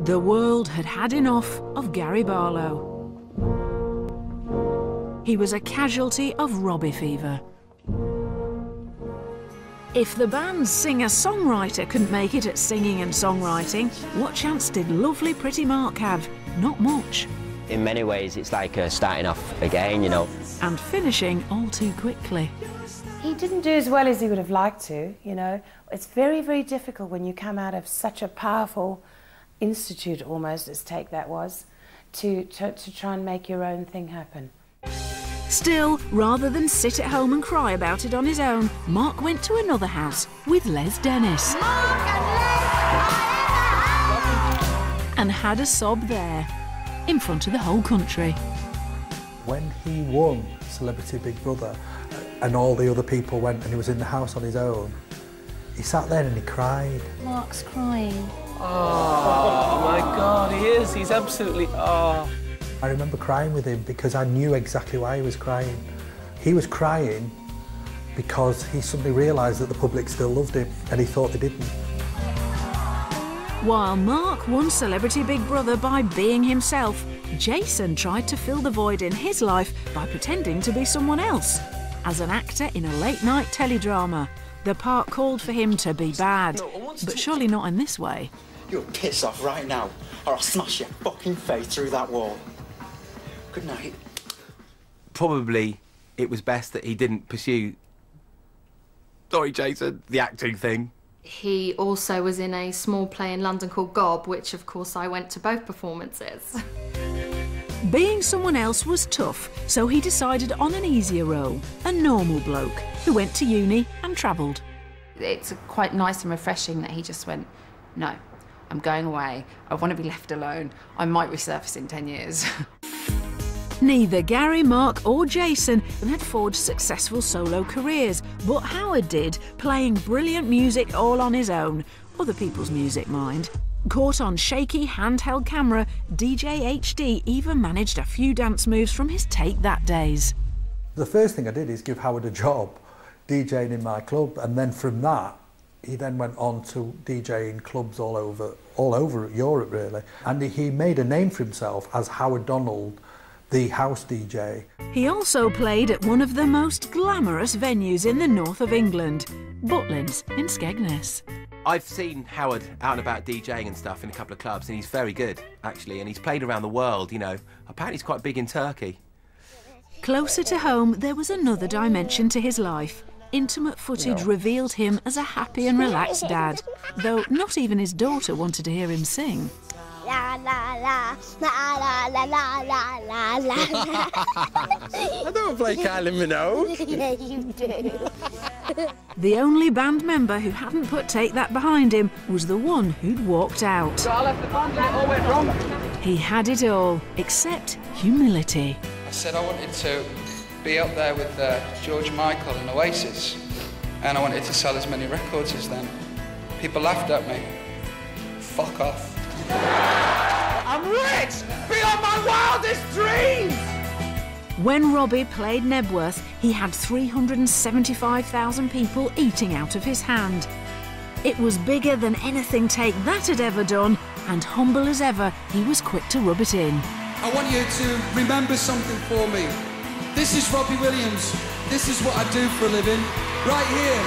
The world had had enough of Gary Barlow. He was a casualty of Robbie fever. If the band's singer-songwriter couldn't make it at singing and songwriting, what chance did lovely pretty Mark have? Not much. In many ways, it's like starting off again, you know. And finishing all too quickly. He didn't do as well as he would have liked to, you know. It's very, very difficult when you come out of such a powerful institute, almost, as Take That was, to try and make your own thing happen. Still, rather than sit at home and cry about it on his own, Mark went to another house with Les Dennis. And had a sob there, in front of the whole country. When he won Celebrity Big Brother and all the other people went and he was in the house on his own, he sat there and he cried. Mark's crying. Oh my God, he is. He's absolutely, oh. I remember crying with him because I knew exactly why he was crying. He was crying because he suddenly realised that the public still loved him and he thought they didn't. While Mark won Celebrity Big Brother by being himself, Jason tried to fill the void in his life by pretending to be someone else. As an actor in a late-night teledrama, the part called for him to be bad, but surely not in this way. You'll piss off right now, or I'll smash your fucking face through that wall. Good night. Probably it was best that he didn't pursue, sorry Jason, the acting thing. He also was in a small play in London called Gob, which of course I went to both performances. Being someone else was tough, so he decided on an easier role, a normal bloke who went to uni and travelled. It's quite nice and refreshing that he just went, no, I'm going away, I want to be left alone, I might resurface in 10 years. Neither Gary, Mark or Jason had forged successful solo careers, but Howard did, playing brilliant music all on his own, other people's music, mind. Caught on shaky handheld camera, DJ HD even managed a few dance moves from his Take That days. The first thing I did is give Howard a job DJing in my club, and then from that he then went on to DJ in clubs all over Europe really, and he made a name for himself as Howard Donald, the house DJ. He also played at one of the most glamorous venues in the north of England, Butlins in Skegness. I've seen Howard out and about DJing and stuff in a couple of clubs, and he's very good, actually, and he's played around the world, you know. Apparently he's quite big in Turkey. Closer to home, there was another dimension to his life. Intimate footage revealed him as a happy and relaxed dad, though not even his daughter wanted to hear him sing. La la la, la la la la la la la. I don't play Kylie Minogue. Yeah, you do. The only band member who hadn't put Take That behind him was the one who'd walked out. So I left the band and it all went wrong. He had it all, except humility. I said I wanted to be up there with George Michael and Oasis, and I wanted to sell as many records as them. People laughed at me. Fuck off. I'm rich beyond my wildest dreams! When Robbie played Nebworth, he had 375,000 people eating out of his hand. It was bigger than anything Take That had ever done, and humble as ever, he was quick to rub it in. I want you to remember something for me. This is Robbie Williams. This is what I do for a living. Right here.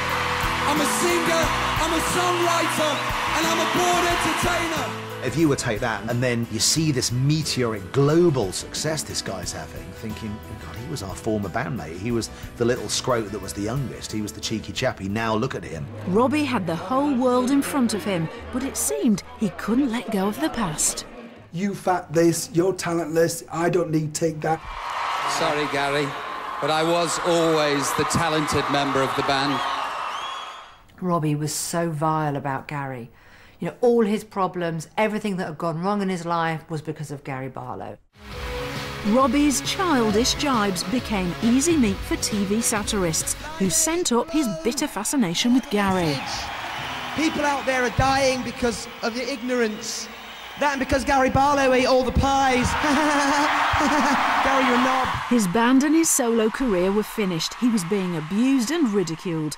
I'm a singer, I'm a songwriter, and I'm a bored entertainer. If you were Take That and then you see this meteoric global success this guy's having, thinking, oh God, he was our former bandmate. He was the little scrote that was the youngest. He was the cheeky chappy. Now look at him. Robbie had the whole world in front of him, but it seemed he couldn't let go of the past. You fat this, you're talentless, I don't need Take That. Sorry, Gary, but I was always the talented member of the band. Robbie was so vile about Gary. You know, all his problems, everything that had gone wrong in his life was because of Gary Barlow. Robbie's childish jibes became easy meat for TV satirists who sent up his bitter fascination with Gary. People out there are dying because of your ignorance. That and because Gary Barlow ate all the pies. Gary, you're a knob. His band and his solo career were finished. He was being abused and ridiculed.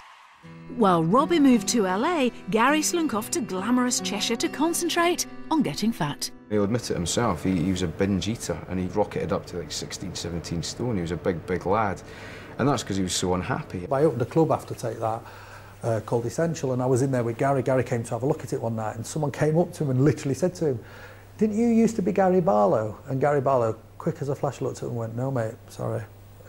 While Robbie moved to LA, Gary slunk off to glamorous Cheshire to concentrate on getting fat. He'll admit it himself, he was a binge eater and he rocketed up to like 16, 17 stone. He was a big, big lad. And that's because he was so unhappy. I opened a club after Take That called Essential, and I was in there with Gary. Gary came to have a look at it one night and someone came up to him and literally said to him, "Didn't you used to be Gary Barlow?" And Gary Barlow, quick as a flash, looked at him and went, "No, mate, sorry."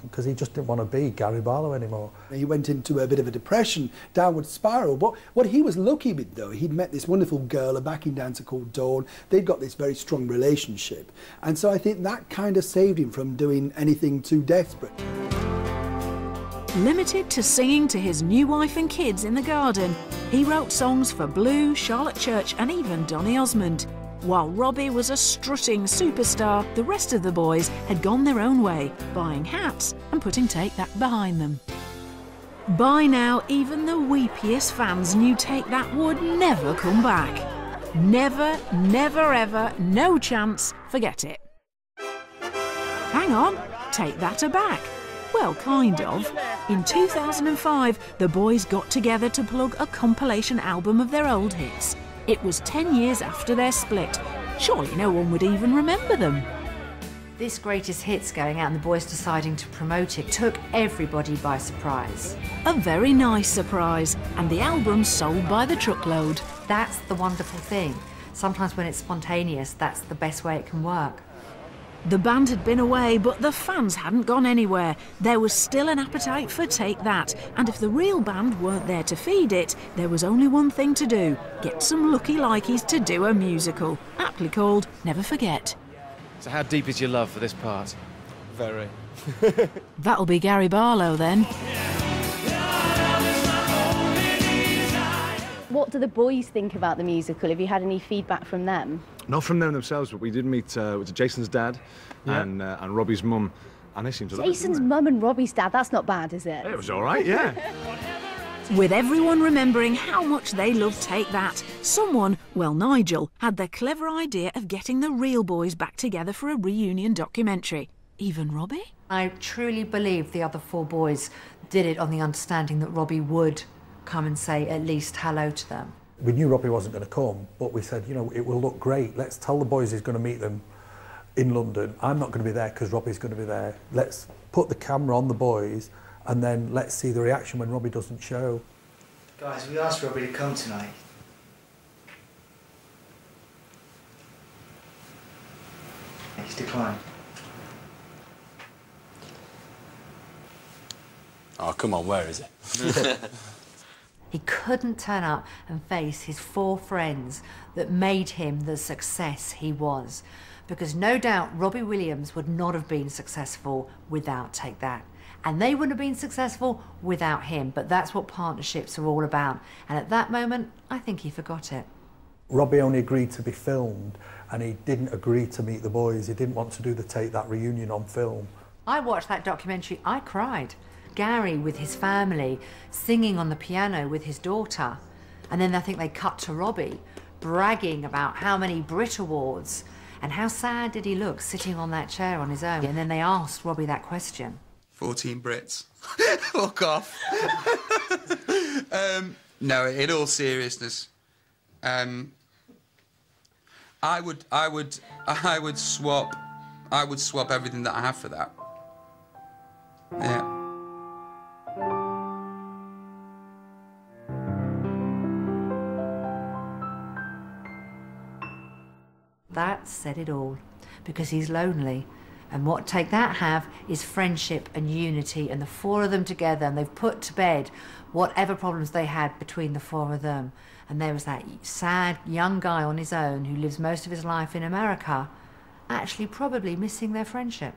Because he just didn't want to be Gary Barlow anymore. He went into a bit of a depression, downward spiral. But what he was lucky with, though, he'd met this wonderful girl, a backing dancer called Dawn. They'd got this very strong relationship. And so I think that kind of saved him from doing anything too desperate. Limited to singing to his new wife and kids in the garden, he wrote songs for Blue, Charlotte Church and even Donny Osmond. While Robbie was a strutting superstar, the rest of the boys had gone their own way, buying hats and putting Take That behind them. By now, even the weepiest fans knew Take That would never come back. Never, never ever, no chance, forget it. Hang on, Take That aback. Well, kind of. In 2005, the boys got together to plug a compilation album of their old hits. It was 10 years after their split. Surely no one would even remember them. This greatest hits going out and the boys deciding to promote it took everybody by surprise. A very nice surprise, and the album sold by the truckload. That's the wonderful thing. Sometimes when it's spontaneous, that's the best way it can work. The band had been away, but the fans hadn't gone anywhere. There was still an appetite for Take That, and if the real band weren't there to feed it, there was only one thing to do: get some lucky likeys to do a musical, aptly called Never Forget. So how deep is your love for this part? Very. That'll be Gary Barlow then. What do the boys think about the musical? Have you had any feedback from them? Not from them themselves, but we did meet with Jason's dad and Robbie's mum, and they seemed to love it, Jason's didn't they? mum and Robbie's dad, that's not bad, is it? It was all right, yeah. With everyone remembering how much they loved Take That, someone, well, Nigel, had the clever idea of getting the real boys back together for a reunion documentary. Even Robbie? I truly believe the other four boys did it on the understanding that Robbie would come and say at least hello to them. We knew Robbie wasn't going to come, but we said, you know, it will look great. Let's tell the boys he's going to meet them in London. I'm not going to be there because Robbie's going to be there. Let's put the camera on the boys and then let's see the reaction when Robbie doesn't show. Guys, we asked Robbie to come tonight. He's declined. Oh, come on, where is it? He couldn't turn up and face his four friends that made him the success he was. Because no doubt Robbie Williams would not have been successful without Take That. And they wouldn't have been successful without him. But that's what partnerships are all about. And at that moment, I think he forgot it. Robbie only agreed to be filmed and he didn't agree to meet the boys. He didn't want to do the Take That reunion on film. I watched that documentary, I cried. Gary with his family, singing on the piano with his daughter. And then I think they cut to Robbie, bragging about how many Brit Awards and how sad did he look sitting on that chair on his own. And then they asked Robbie that question. 14 Brits. Fuck off. No, in all seriousness, I would swap everything that I have for that. Yeah. That said it all, because he's lonely. And what Take That have is friendship and unity, and the four of them together, and they've put to bed whatever problems they had between the four of them. And there was that sad young guy on his own who lives most of his life in America, actually probably missing their friendship.